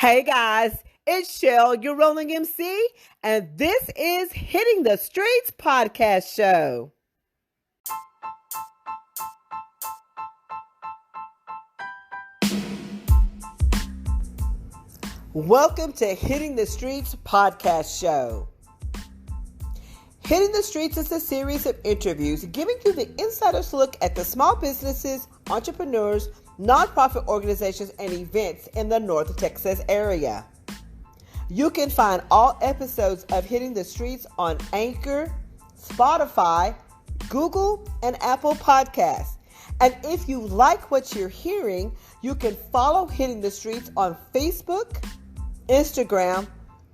Hey guys, it's Shell, your rolling MC, and this is Hitting the Streets podcast show. Welcome to Hitting the Streets podcast show. Hitting the Streets is a series of interviews giving you the insider's look at the small businesses, entrepreneurs, nonprofit organizations, and events in the North Texas area. You can find all episodes of Hitting the Streets on Anchor, Spotify, Google, and Apple Podcasts. And if you like what you're hearing, you can follow Hitting the Streets on Facebook, Instagram,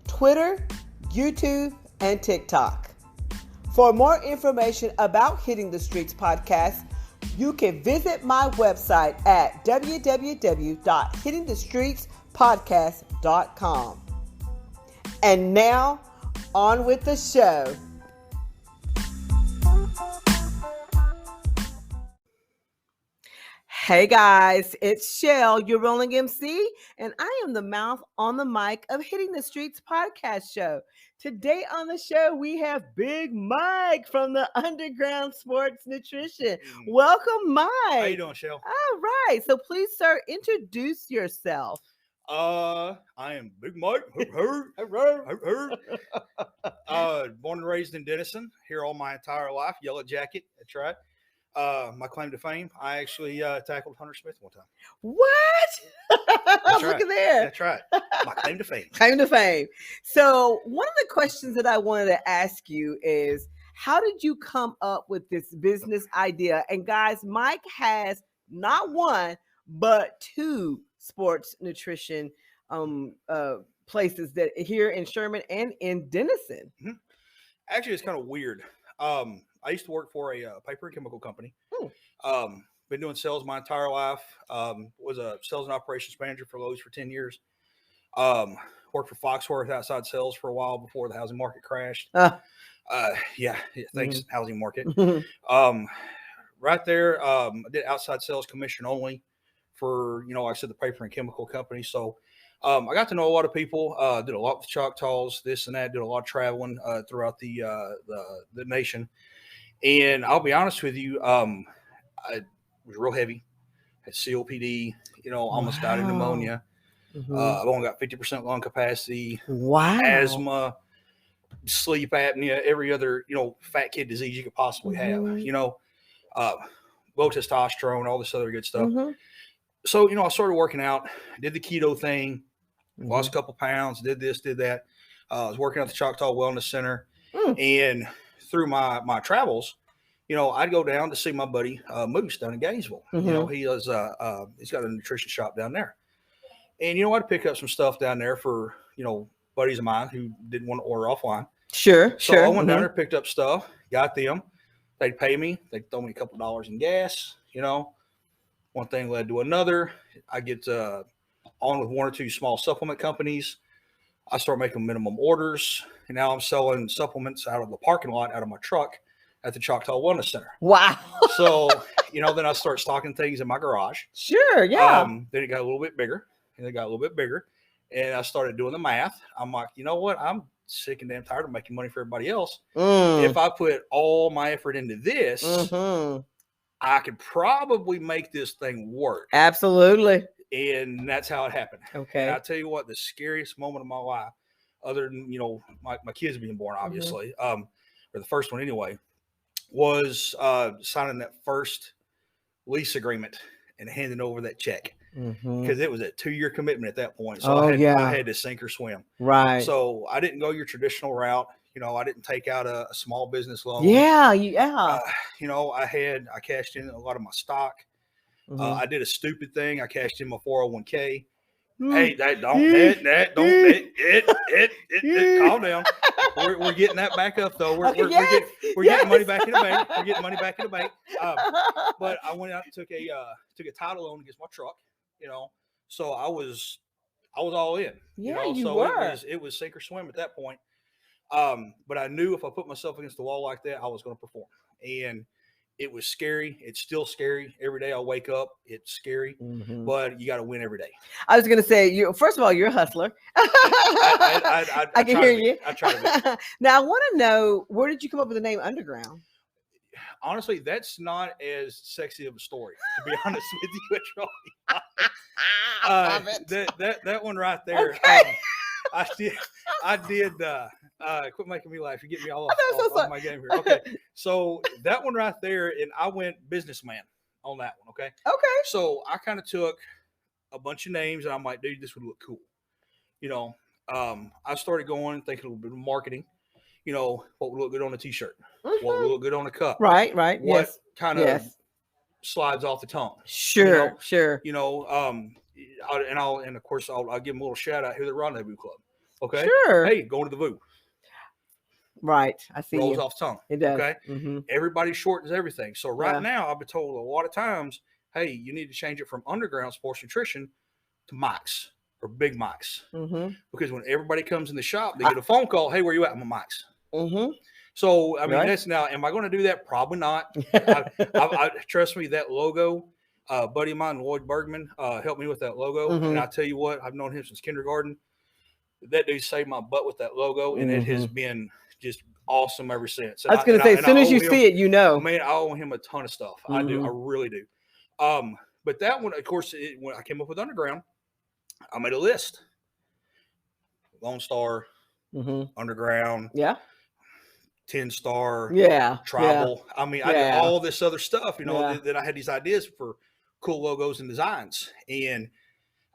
Twitter, YouTube, and TikTok. For more information about Hitting the Streets podcast, you can visit my website at www.hittingthestreetspodcast.com. And now, on with the show. Hey guys, it's Shell, your rolling MC, and I am the mouth on the mic of Hitting the Streets podcast show. Today on the show, we have Big Mike from the Underground Sports Nutrition. Welcome, Mike. How you doing, Shell? All right. So please, sir, introduce yourself. I am Big Mike. Born and raised in Denison, here all my entire life. Yellow jacket. That's right. My claim to fame, I actually tackled Hunter Smith one time. What? That's Look right. at there. That's right. My claim to fame. Claim to fame. So one of the questions that I wanted to ask you is, how did you come up with this business idea? And guys, Mike has not one, but two sports nutrition places that here in Sherman and in Denison. Mm-hmm. Actually, it's kind of weird. I used to work for a paper and chemical company. Been doing sales my entire life. Was a sales and operations manager for Lowe's for 10 years. Worked for Foxworth outside sales for a while before the housing market crashed. Thanks, housing market. Right there, I did outside sales commission only for, like I said, the paper and chemical company. So I got to know a lot of people, did a lot with Choctaws, this and that, did a lot of traveling throughout the nation. And I'll be honest with you, I was real heavy, had COPD, almost died of pneumonia. I've only got 50% lung capacity, asthma, sleep apnea, every other, fat kid disease you could possibly have, low testosterone, all this other good stuff. So, I started working out, did the keto thing, lost a couple pounds, did this, did that. I was working at the Choctaw Wellness Center. And through my travels, I'd go down to see my buddy Moose down in Gainesville. He has he's got a nutrition shop down there. And I'd pick up some stuff down there for buddies of mine who didn't want to order offline. So I went down there, picked up stuff, got them. They'd pay me. They'd throw me a couple dollars in gas. One thing led to another. I get on with one or two small supplement companies. I start making minimum orders, and now I'm selling supplements out of the parking lot, out of my truck at the Choctaw Wellness Center. Wow. So, then I start stocking things in my garage. Sure, yeah. Then it got a little bit bigger, and I started doing the math. I'm like, you know what? I'm sick and damn tired of making money for everybody else. If I put all my effort into this, I could probably make this thing work. Absolutely. And that's how it happened. Okay. And I tell you what, the scariest moment of my life, other than, my kids being born, obviously, or the first one anyway, was signing that first lease agreement and handing over that check. Because it was a 2-year commitment at that point. So I had to sink or swim. Right. So I didn't go your traditional route. I didn't take out a small business loan. Yeah. I cashed in a lot of my stock. I did a stupid thing. I cashed in my 401k. Hey, calm down. We're getting that back up though. We're getting money back in the bank. We're getting money back in the bank. But I went out and took a title loan against my truck. So I was all in. You were. It was sink or swim at that point. But I knew if I put myself against the wall like that, I was going to perform. And It was scary. It's still scary. Every day I wake up, it's scary, but you got to win every day. I was going to say, first of all, you're a hustler. I can hear you. I try to be. Now, I want to know, where did you come up with the name Underground? Honestly, that's not as sexy of a story, to be honest with you, Charlie. That one right there. Okay. I did. Quit making me laugh. You get me all off my game here. Okay, so that one right there, and I went businessman on that one. Okay. So I kind of took a bunch of names, and I'm like, dude, this would look cool. I started going, thinking a little bit of marketing. What would look good on a T-shirt? What would look good on a cup? Right. What kind of slides off the tongue? Sure. And of course I'll give them a little shout out here, the Rendezvous Club. Okay. Sure. Hey, going to the VU. Right. I see. Rolls off the tongue. It does. Okay. Everybody shortens everything. So right now I've been told a lot of times, hey, you need to change it from Underground Sports Nutrition to Mike's or Big Mike's. Because when everybody comes in the shop, they get a phone call. Hey, where you at? I'm at Mike's. So, I mean, that's now, am I going to do that? Probably not. I trust me, that logo, buddy of mine, Lloyd Bergman, helped me with that logo. And I tell you what, I've known him since kindergarten. That dude saved my butt with that logo, and it has been just awesome ever since. And I was going to say, as soon as you see it, you know. Man, I owe him a ton of stuff. I do. I really do. But that one, of course, when I came up with Underground, I made a list. Lone Star, Underground. 10-star, tribal. I mean, I did all this other stuff, that I had these ideas for cool logos and designs, and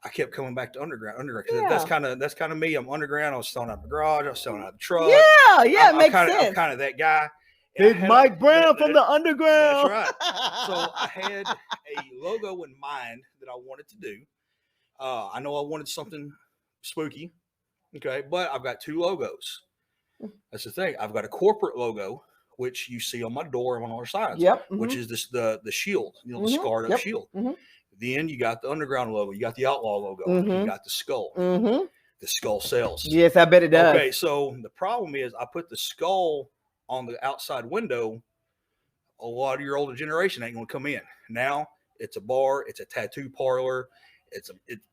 I kept coming back to Underground. Because that's kind of me. I'm Underground. I was selling out the garage. I was selling out the truck. It makes sense. I'm kind of that guy. Big Mike Brown from the Underground. That's right. So I had a logo in mind that I wanted to do. I know I wanted something spooky, okay, but I've got two logos. That's the thing. I've got a corporate logo, which you see on my door and on our signs, which is the shield, the scarred up shield. Then you got the Underground logo. You got the Outlaw logo. You got the skull. The skull sells. Yes, I bet it does. Okay, so the problem is I put the skull on the outside window. A lot of your older generation ain't going to come in. Now it's a bar. It's a tattoo parlor. It's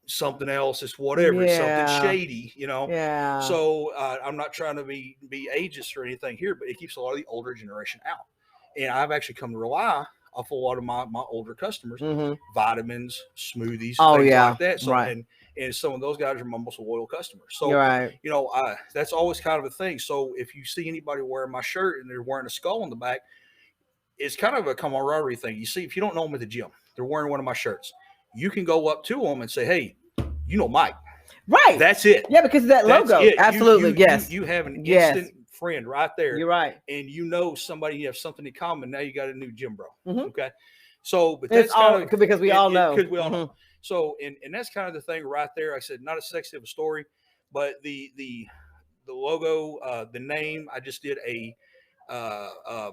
something else. It's whatever. It's something shady, So I'm not trying to be ageist or anything here, but it keeps a lot of the older generation out. And I've actually come to rely off a lot of my older customers, vitamins, smoothies, things like that. So, and some of those guys are my most loyal customers. So, that's always kind of a thing. So if you see anybody wearing my shirt and they're wearing a skull on the back, it's kind of a camaraderie thing. You see, if you don't know them at the gym, they're wearing one of my shirts. You can go up to them and say, hey, Mike. Right. That's it. Yeah, because of that logo. Absolutely. You have an instant friend right there. You're right. And somebody, you have something in common. Now you got a new gym bro. Okay. So, but that's all because we all know. Because we all know. So, and that's kind of the thing right there. I said, not as sexy of a story, but the logo, the name, I just did I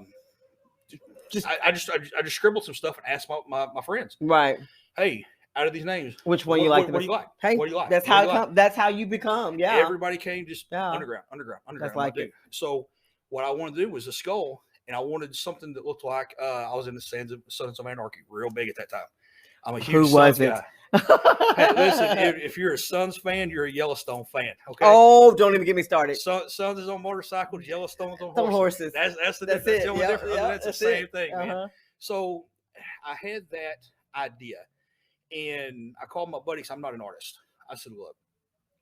just scribbled some stuff and asked my friends. Right. Hey, out of these names, which one you like? What do you like? Hey, what do you like? That's how you become. Yeah. Everybody came just Underground. That's like it. So what I wanted to do was a skull, and I wanted something that looked like I was in the Sons of Anarchy, real big at that time. I'm a huge Suns guy. Hey, listen, if you're a Suns fan, you're a Yellowstone fan. Okay. Oh, don't even get me started. Suns is on motorcycles, Yellowstone's on horses. That's the difference. The only difference. That's the same thing, man. So I had that idea, and I called my buddies. I'm not an artist. I said, look,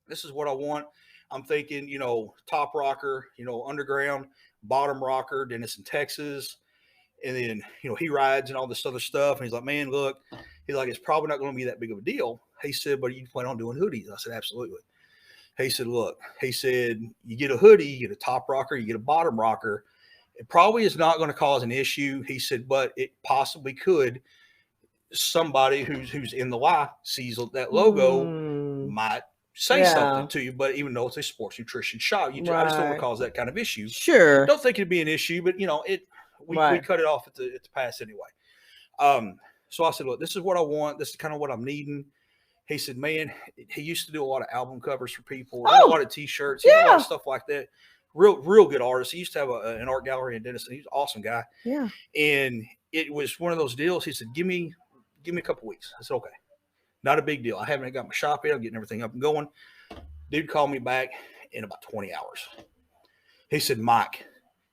this is what I want. I'm thinking, top rocker, Underground, bottom rocker, Denison, Texas. And then, he rides and all this other stuff. And he's like, man, look, he's like, it's probably not going to be that big of a deal. He said, but you plan on doing hoodies? I said, absolutely. He said, look, you get a hoodie, you get a top rocker, you get a bottom rocker. It probably is not going to cause an issue. He said, but it possibly could. Somebody who's in the Y sees that logo might say something to you, but even though it's a sports nutrition shop, I just don't want to cause that kind of issue. Sure. Don't think it'd be an issue, but we cut it off at the pass anyway. So I said, look, this is what I want. This is kind of what I'm needing. He said, man, he used to do a lot of album covers for people, a lot of T-shirts, a lot of stuff like that. real good artist. He used to have an art gallery in Denison. He's an awesome guy. Yeah. And it was one of those deals. He said, give me a couple weeks. I said, okay, not a big deal. I haven't got my shop yet. I'm getting everything up and going. Dude called me back in about 20 hours. He said, Mike,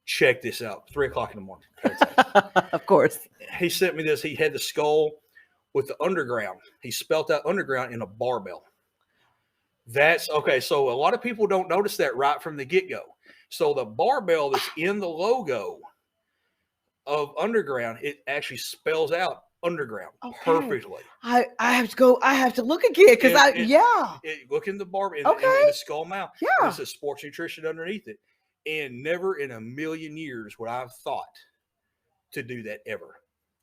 check this out. 3:00 in the morning. Of course. He sent me this. He had the skull with the underground. He spelt out underground in a barbell. That's okay. So a lot of people don't notice that right from the get-go. So the barbell that's in the logo of underground, it actually spells out underground perfectly. I have to look again because look in the barbell in the skull mouth. Yeah. It says sports nutrition underneath it. And never in a million years would I have thought to do that ever.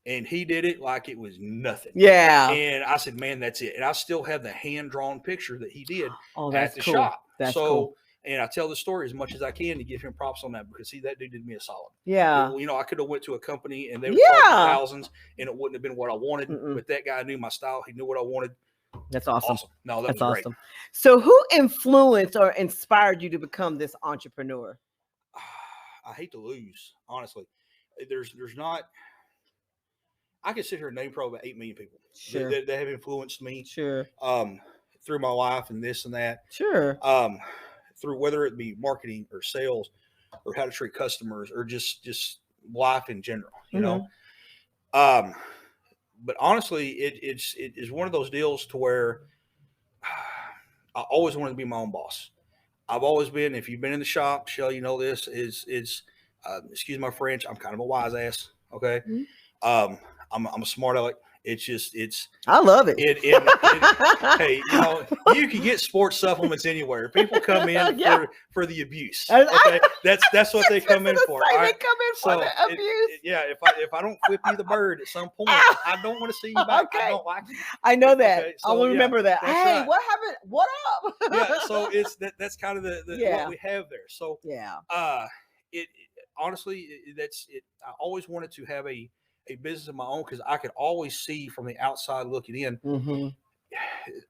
And he did it like it was nothing. Yeah. And I said, man, that's it. And I still have the hand-drawn picture that he did at the cool. shop. That's cool. And I tell the story as much as I can to give him props on that because, see, that dude did me a solid. Yeah. You know, I could have went to a company and they would charge thousands and it wouldn't have been what I wanted. But that guy knew my style. He knew what I wanted. That's awesome. No, that's was awesome. Great. So who influenced or inspired you to become this entrepreneur? I hate to lose, honestly. There's not. I could sit here and name probably about 8 million people that have influenced me. Sure. Through my life and this and that. Sure. Through whether it be marketing or sales or how to treat customers or just life in general, you know. But honestly, it is one of those deals to where I always wanted to be my own boss. I've always been. If you've been in the shop, Shell, you know this is excuse my French. I'm kind of a wise ass. Okay. I'm a smart aleck. I love it. Hey, you know, you can get sports supplements anywhere. People come in for the abuse. Okay, that's what they come in for. They come in for the abuse. If I don't flip you the bird at some point, I don't want to see you back. Okay. I don't like you. I know that. Okay, so, I will remember that. Hey, right. What happened? What up? So that's kind of the what we have there. So honestly, that's it. I always wanted to have a business of my own because I could always see from the outside looking in,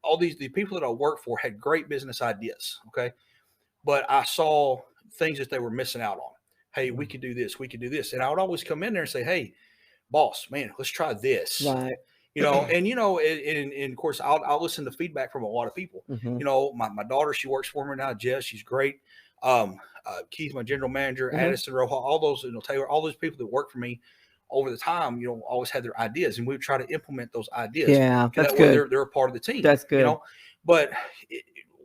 all the people that I work for had great business ideas. Okay. But I saw things that they were missing out on. Hey, we could do this. We could do this. And I would always come in there and say, hey, boss, man, let's try this. Right. You know, and, you know, and of course I'll listen to feedback from a lot of people. You know, my daughter, she works for me now, Jess, she's great. Keith, my general manager, Addison, Roja, all those, you know, Taylor, all those people that work for me over the time, you know, always had their ideas and we would try to implement those ideas. Yeah, that's good. They're a part of the team. That's good. You know, but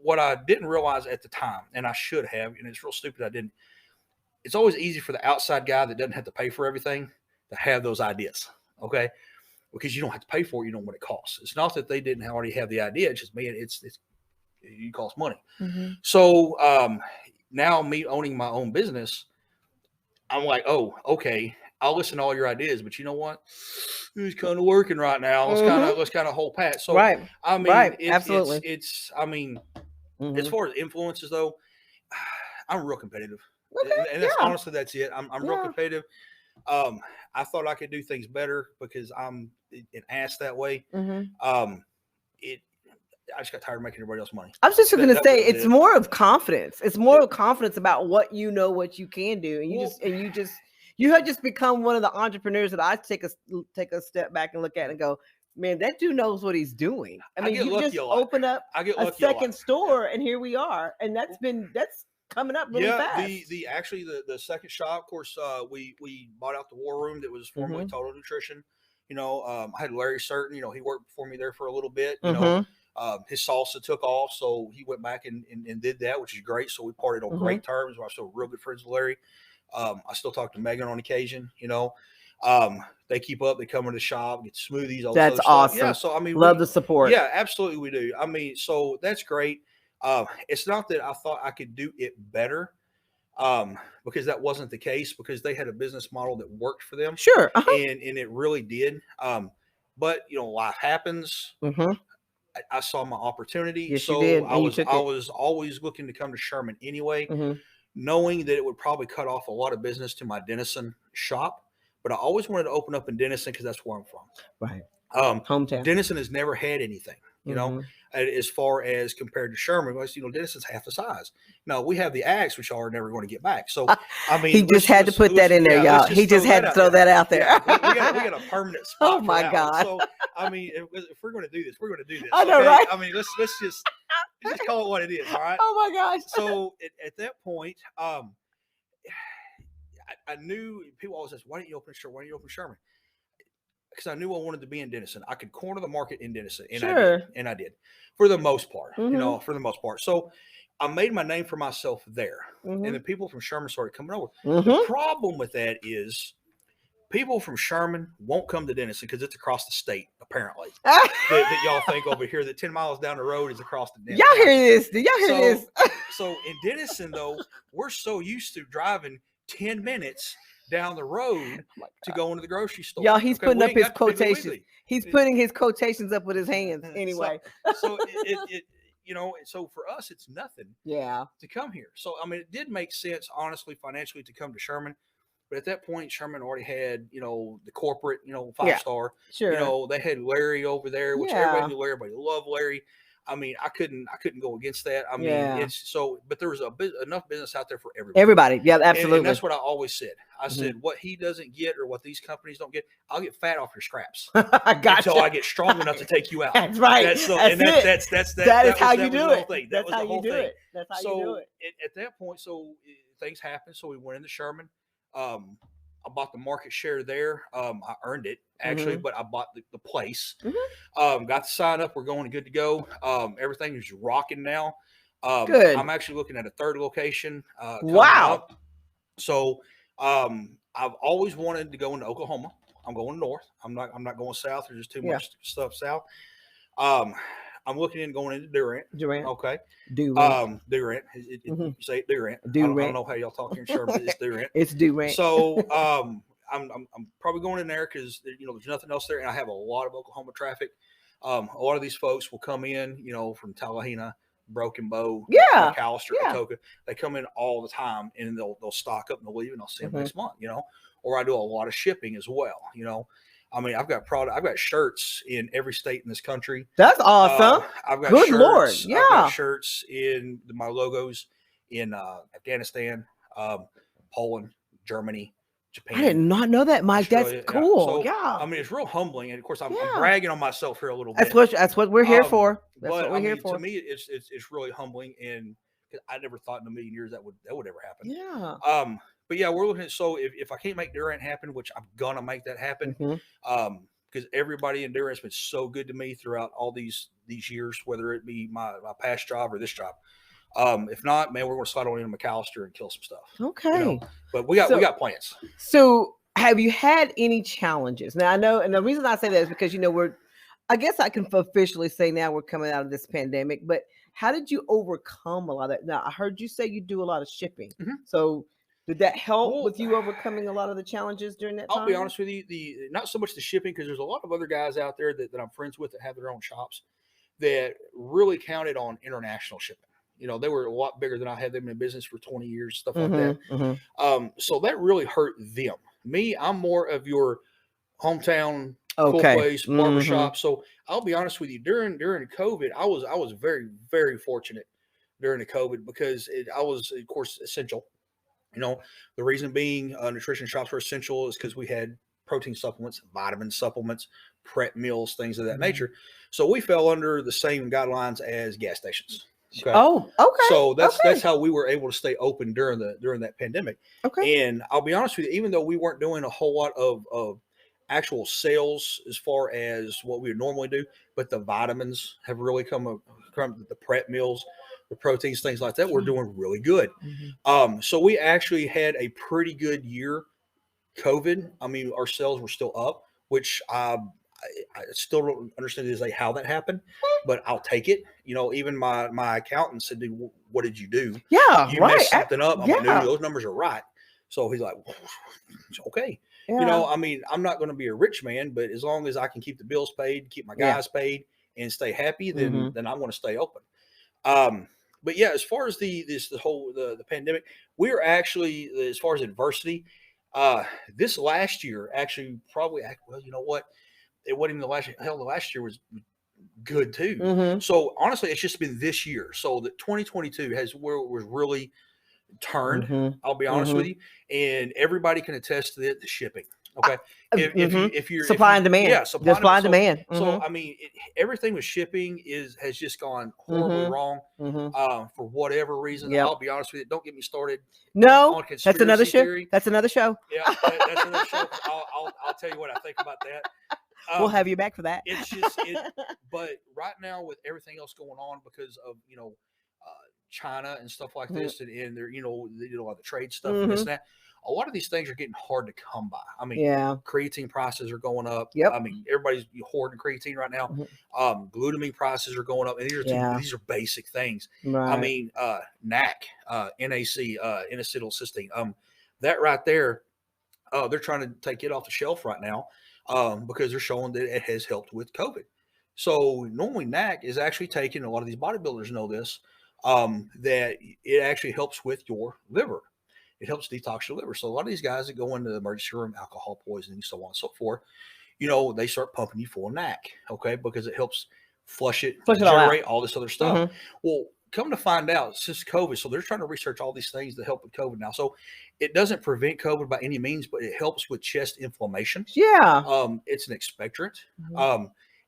what I didn't realize at the time, and I should have, and it's real stupid I didn't, it's always easy for the outside guy that doesn't have to pay for everything to have those ideas. Okay. Because you don't have to pay for it. You know what it costs. It's not that they didn't already have the idea. It's just, man, it costs money. So now me owning my own business, I'm like, oh, okay. I'll listen to all your ideas, but you know what? Who's kind of working right now? Let's kind of hold pat. So, right. I mean, absolutely. As far as influences though, I'm real competitive, and that's honestly that's it. I'm real competitive. I thought I could do things better because I'm an ass that way. I just got tired of making everybody else money. I was just going to say it's more of confidence. It's more of confidence about what you know, what you can do, and you have just become one of the entrepreneurs that I take a step back and look at and go, man, that dude knows what he's doing. I mean, you just open up a second store, and here we are, and that's coming up really fast. The second shop, of course, we bought out the war room that was formerly Total Nutrition. You know, I had Larry Certain. You know, he worked for me there for a little bit. You know, his salsa took off, so he went back and did that, which is great. So we parted on great terms. I'm still real good friends with Larry. I still talk to Megan on occasion, you know. They keep up, they come into the shop, get smoothies, all that's awesome. Yeah, so I mean, love the support. Yeah, absolutely we do. I mean, so that's great. It's not that I thought I could do it better, because that wasn't the case, because they had a business model that worked for them. Sure. And it really did. But you know, life happens. I saw my opportunity. Yes, so you did. I was always looking to come to Sherman anyway. Knowing that it would probably cut off a lot of business to my Denison shop, but I always wanted to open up in Denison because that's where I'm from. Right. Hometown. Denison has never had anything. You know, as far as compared to Sherman. Well, Denison's half the size. No, we have the axe, which y'all are never going to get back. So, I mean, he just had to put that in there, y'all. He just had to throw that out there. Yeah, we got a permanent spot. Oh my God! So, I mean, if we're going to do this, we're going to do this. I know, right? I mean, let's just call it what it is. All right. Oh my gosh! So at that point, I knew people always ask, "Why didn't you open Sherman? Why didn't you open Sherman?" Because I knew I wanted to be in Denison. I could corner the market in Denison, and I did for the most part. For the most part. So I made my name for myself there, and the people from Sherman started coming over. The problem with that is people from Sherman won't come to Denison because it's across the state. Apparently, that y'all think over here that 10 miles down the road is across the Denison. Y'all hear this? Y'all hear this? So in Denison, though, we're so used to driving 10 minutes down the road to go into the grocery store. Y'all, he's putting up his quotations. He's putting his quotations up with his hands anyway. So so for us, it's nothing. Yeah. To come here. So I mean, it did make sense, honestly, financially, to come to Sherman. But at that point, Sherman already had, the corporate, 5-star. Sure. They had Larry over there, which everybody knew Larry. Everybody loved Larry. I mean, I couldn't go against that. I mean, but there was enough business out there for everybody. Everybody, yeah, absolutely. And that's what I always said. I said, what he doesn't get or what these companies don't get, I'll get fat off your scraps. I got until I get strong enough to take you out. That's right. That is how you do it. That's how you do it. That's how you do it. At that point, things happened. So we went into Sherman. I bought the market share there. I earned it actually, but I bought the place. Got the sign up. We're going good to go. Everything is rocking now. Good. I'm actually looking at a third location. Wow. So I've always wanted to go into Oklahoma. I'm going north. I'm not going south. There's just too much stuff south. I'm looking into going into Durant. Okay. Durant. Durant. You say it Durant. I don't know how y'all talk here in Sherman. It's Durant. It's Durant. So I'm probably going in there because there's nothing else there, and I have a lot of Oklahoma traffic. A lot of these folks will come in, from Tallahassee, Broken Bow, McAllister, Atoka. They come in all the time, and they'll stock up and they'll leave, and I'll see them next month. Or I do a lot of shipping as well. I mean, I've got shirts in every state in this country. That's awesome. I've got Good shirts. Lord. Yeah. I've got shirts in my logos in Afghanistan, Poland, Germany, Japan. I did not know that, Mike. Australia. That's cool. So, yeah. I mean, it's real humbling, and of course, I'm bragging on myself here a little bit. That's what we're here for. That's what we're here for. To me, it's really humbling, and I never thought in a million years that would ever happen. Yeah. But yeah, we're looking at, so if I can't make Durant happen, which I'm gonna make that happen, because everybody in Durant's been so good to me throughout all these years, whether it be my past job or this job. If not, man, we're gonna slide on into McAllister and kill some stuff. Okay. But we got plans. So have you had any challenges? Now I know, and the reason I say that is because I guess I can officially say now we're coming out of this pandemic, but how did you overcome a lot of that? Now I heard you say you do a lot of shipping. So did that help with you overcoming a lot of the challenges during that time? I'll be honest with you, not so much the shipping, because there's a lot of other guys out there that I'm friends with that have their own shops that really counted on international shipping. They were a lot bigger than I had. Them in business for 20 years, stuff like that. So that really hurt them. Me, I'm more of your hometown cool place, barbershop. So I'll be honest with you, during COVID, I was very, very fortunate during the COVID because I was, of course, essential. The reason being nutrition shops were essential is because we had protein supplements, vitamin supplements, prep meals, things of that nature. So we fell under the same guidelines as gas stations. Okay. Oh, okay. So that's how we were able to stay open during that pandemic. Okay. And I'll be honest with you, even though we weren't doing a whole lot of actual sales as far as what we would normally do, but the vitamins have really come the prep meals, the proteins, things like that, we're doing really good. So we actually had a pretty good year. COVID, I mean, our sales were still up, which I still don't understand exactly how that happened, but I'll take it. Even my accountant said, "Dude, what did you do? Yeah, you messed something up." I'm like, "No, those numbers are right." So he's like, "Okay." Yeah. I mean, I'm not going to be a rich man, but as long as I can keep the bills paid, keep my guys paid, and stay happy, then I'm going to stay open. But yeah, as far as the whole pandemic, we're actually, as far as adversity, this last year actually probably, well, you know what? It wasn't even the last year. Hell, the last year was good too. So honestly, it's just been this year. So that 2022 has where it was really turned. I'll be honest with you, and everybody can attest to the shipping. Okay, if you're supply and demand, yeah, supply and demand. So I mean, everything with shipping has just gone horribly wrong for whatever reason. I'll be honest with you. Don't get me started. No, on conspiracy that's another show. theory. That's another show. Yeah, that's another show. I'll tell you what I think about that. We'll have you back for that. It's just but right now with everything else going on because of China and stuff like this, and they're they do a lot of the trade stuff and this and that. A lot of these things are getting hard to come by. I mean, creatine prices are going up. I mean, everybody's hoarding creatine right now. Glutamine prices are going up, and these are basic things. Right. I mean, NAC, N-acetylcysteine, that right there, they're trying to take it off the shelf right now because they're showing that it has helped with COVID. So normally NAC is actually taken. A lot of these bodybuilders know this. That it actually helps with your liver. It helps detox your liver. So a lot of these guys that go into the emergency room, alcohol poisoning, so on and so forth, they start pumping you full of NAC, okay, because it helps flush it generate all this other stuff. Well, come to find out, since COVID, so they're trying to research all these things to help with COVID now. So it doesn't prevent COVID by any means, but it helps with chest inflammation. Yeah. It's an expectorant.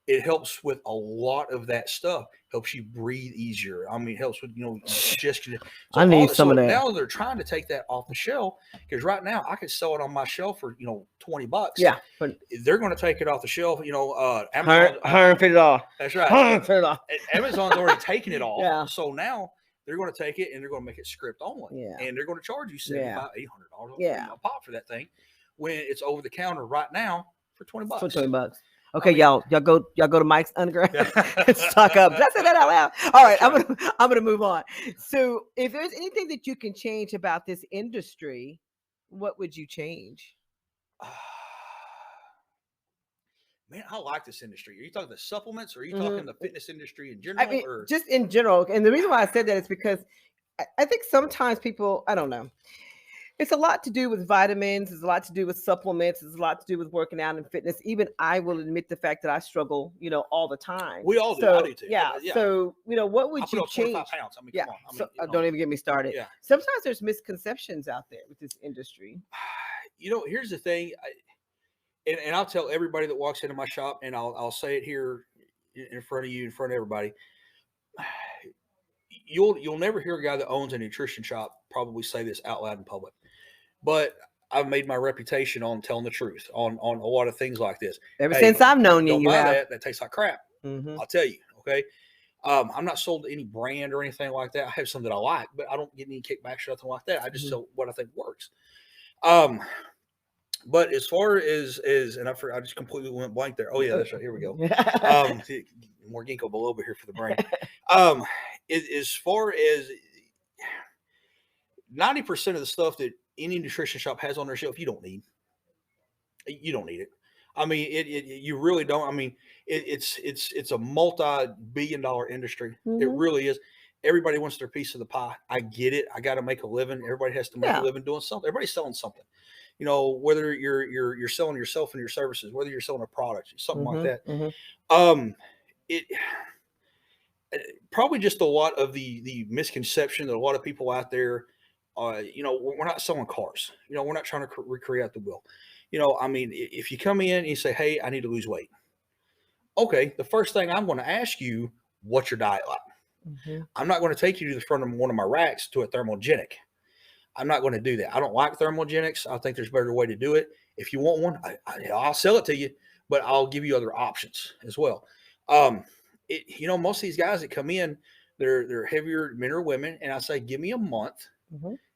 It helps with a lot of that stuff. Helps you breathe easier. I mean, it helps with digestion. So I need some of that. Now they're trying to take that off the shelf because right now I could sell it on my shelf for $20. Yeah, but they're going to take it off the shelf. Amazon $150. That's right. $150. Amazon's already taken it off. Yeah. So now they're going to take it and they're going to make it script only. Yeah. And they're going to charge you $700, $800 a pop for that thing when it's over the counter right now for $20. For $20. Okay, y'all go to Mike's Underground. Stock up. Did I say that out loud? All right, I'm gonna move on. So, if there's anything that you can change about this industry, what would you change? Man, I like this industry. Are you talking the supplements, or are you talking the fitness industry in general? I mean, just in general. And the reason why I said that is because I think sometimes people, I don't know. It's a lot to do with vitamins. It's a lot to do with supplements. It's a lot to do with working out and fitness. Even I will admit the fact that I struggle, all the time. We all do. I do too. Yeah. So, what would you change? 25 pounds. I mean, come on. So, don't even get me started. Yeah. Sometimes there's misconceptions out there with this industry. Here's the thing. And I'll tell everybody that walks into my shop, and I'll say it here in front of you, in front of everybody. You'll never hear a guy that owns a nutrition shop probably say this out loud in public. But I've made my reputation on telling the truth on a lot of things like this. Ever since I've known you, that tastes like crap. I'll tell you, okay? I'm not sold to any brand or anything like that. I have some that I like, but I don't get any kickbacks or nothing like that. I just sell what I think works. But as far as and I just completely went blank there. Oh yeah, that's right. Here we go. More ginkgo biloba here for the brain. As far as 90% of the stuff that any nutrition shop has on their shelf, you don't need it. I mean, you really don't. I mean, it's a multi-billion-dollar industry. It really is. Everybody wants their piece of the pie. I get it. I got to make a living. Everybody has to make a living doing something. Everybody's selling something. Whether you're selling yourself and your services, whether you're selling a product, something like that. It probably just a lot of the misconception that a lot of people out there. We're not selling cars. We're not trying to recreate the wheel. I mean, if you come in and you say, hey, I need to lose weight. Okay, the first thing I'm going to ask you, what's your diet like? I'm not going to take you to the front of one of my racks to a thermogenic. I'm not going to do that. I don't like thermogenics. I think there's a better way to do it. If you want one, I'll sell it to you, but I'll give you other options as well. Most of these guys that come in, they're heavier men or women, and I say, give me a month.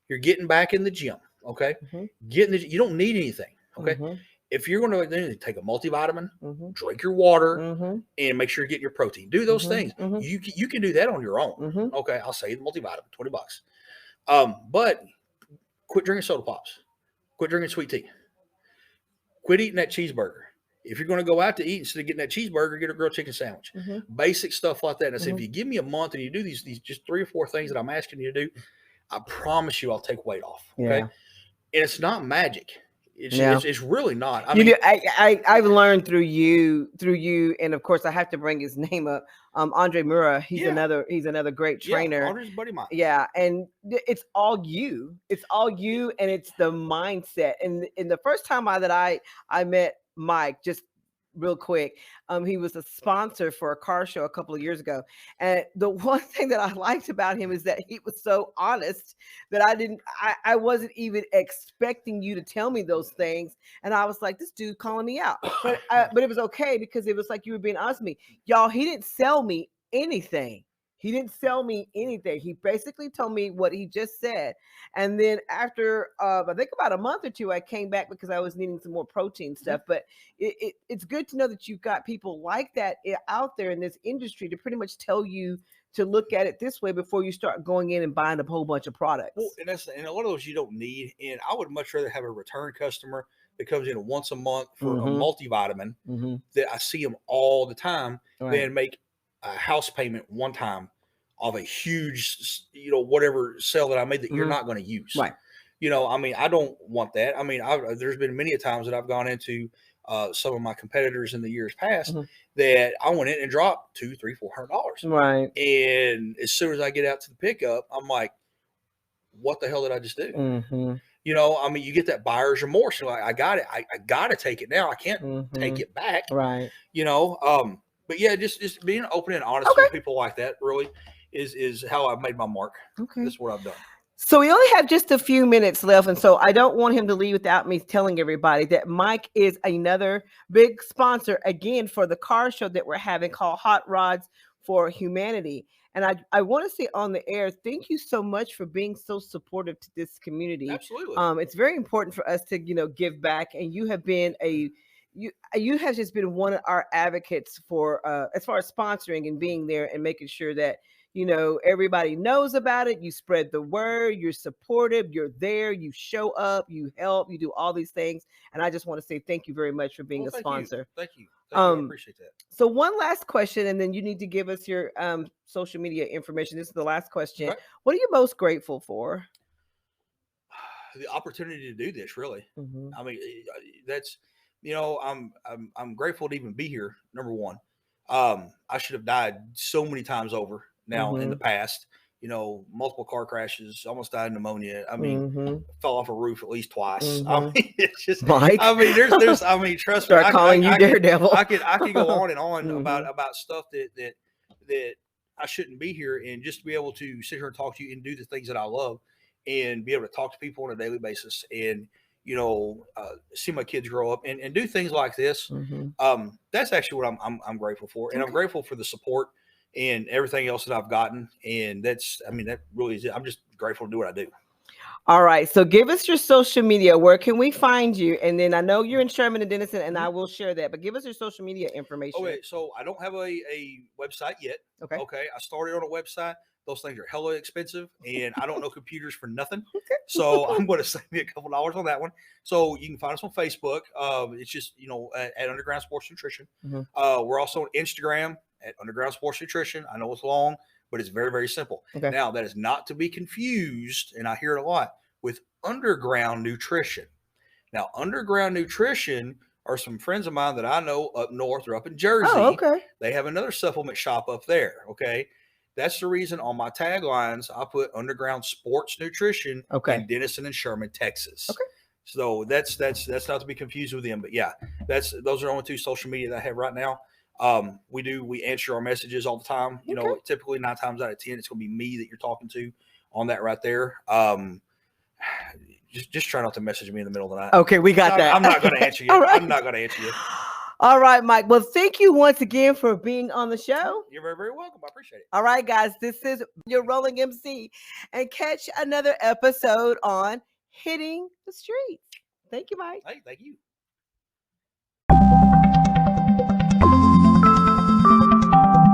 You're getting back in the gym, okay? You don't need anything, okay? If you're going to take a multivitamin, drink your water, and make sure you're getting your protein. Do those things. You can do that on your own, okay? I'll say the multivitamin, $20. But quit drinking soda pops. Quit drinking sweet tea. Quit eating that cheeseburger. If you're going to go out to eat, instead of getting that cheeseburger, get a grilled chicken sandwich. Basic stuff like that. And I said, if you give me a month and you do these just 3 or 4 things that I'm asking you to do, I promise you I'll take weight off. Okay. And it's not magic. It's really not. I mean, I've learned through you, and of course I have to bring his name up. Andre Mura, he's another great trainer. Andre's a buddy of mine. Yeah, and it's all you. It's all you, and it's the mindset. And in the first time I met Mike, just real quick, he was a sponsor for a car show a couple of years ago, and the one thing that I liked about him is that he was so honest that I wasn't even expecting you to tell me those things, and I was like, this dude calling me out, but it was okay because it was like you were being honest with me. Y'all, he didn't sell me anything. He didn't sell me anything. He basically told me what he just said. And then after, I think about a month or two, I came back because I was needing some more protein stuff. But it's good to know that you've got people like that out there in this industry to pretty much tell you to look at it this way before you start going in and buying a whole bunch of products. Well, and a lot of those you don't need. And I would much rather have a return customer that comes in once a month for a multivitamin that I see them all the time than make a house payment one time of a huge, whatever sale that I made that you're not going to use. Right. I mean, I don't want that. I mean, there's been many a times that I've gone into some of my competitors in the years past that I went in and dropped $200, $300, $400. Right. And as soon as I get out to the pickup, I'm like, what the hell did I just do? I mean, you get that buyer's remorse. You're like, I got it. I got to take it now. I can't take it back. Right. But yeah, just being open and honest with people like that really is how I've made my mark. Okay. That's what I've done. So we only have just a few minutes left. And so I don't want him to leave without me telling everybody that Mike is another big sponsor, again, for the car show that we're having called Hot Rods for Humanity. And I want to say on the air, thank you so much for being so supportive to this community. Absolutely. It's very important for us to, give back. And you have been you have just been one of our advocates for as far as sponsoring and being there and making sure that everybody knows about it. You spread the word, you're supportive, you're there, you show up, you help, you do all these things. And I just want to say thank you very much for being a sponsor. Thank you. I appreciate that. So one last question, and then you need to give us your social media information. This is the last question. Okay. What are you most grateful for? The opportunity to do this, really. I mean, that's, I'm grateful to even be here. Number one, I should have died so many times over now in the past, multiple car crashes, almost died of pneumonia. I mean, fell off a roof at least twice. I mean, it's just, Mike. I mean, there's, I mean, trust Start me. Calling you Daredevil. I could go on and on about stuff that I shouldn't be here, and just to be able to sit here and talk to you and do the things that I love and be able to talk to people on a daily basis and, see my kids grow up and do things like this. That's actually what I'm grateful for. And I'm grateful for the support and everything else that I've gotten. And that really is it. I'm just grateful to do what I do. All right. So give us your social media. Where can we find you? And then I know you're in Sherman and Denison, and I will share that, but give us your social media information. Okay. So I don't have a website yet. Okay. I started on a website. Those things are hella expensive, and I don't know computers for nothing. So I'm going to save me a couple dollars on that one. So you can find us on Facebook. It's just, at Underground Sports Nutrition. We're also on Instagram at Underground Sports Nutrition. I know it's long, but it's very, very simple. Okay. Now, that is not to be confused, and I hear it a lot, with Underground Nutrition. Now, Underground Nutrition are some friends of mine that I know up north or up in Jersey. Oh, okay. They have another supplement shop up there, okay? That's the reason on my taglines I put Underground Sports Nutrition in Denison and Sherman, Texas. Okay. So that's not to be confused with them, but yeah, those are the only two social media that I have right now. We answer our messages all the time. Typically 9 times out of 10, it's going to be me that you're talking to on that right there. Just try not to message me in the middle of the night. Okay, we got that. I'm not going to answer you. Right. I'm not going to answer you. All right, Mike. Well, thank you once again for being on the show. You're very, very welcome. I appreciate it. All right, guys. This is your Rolling MC. And catch another episode on Hitting the Streets. Thank you, Mike. Hey, thank you.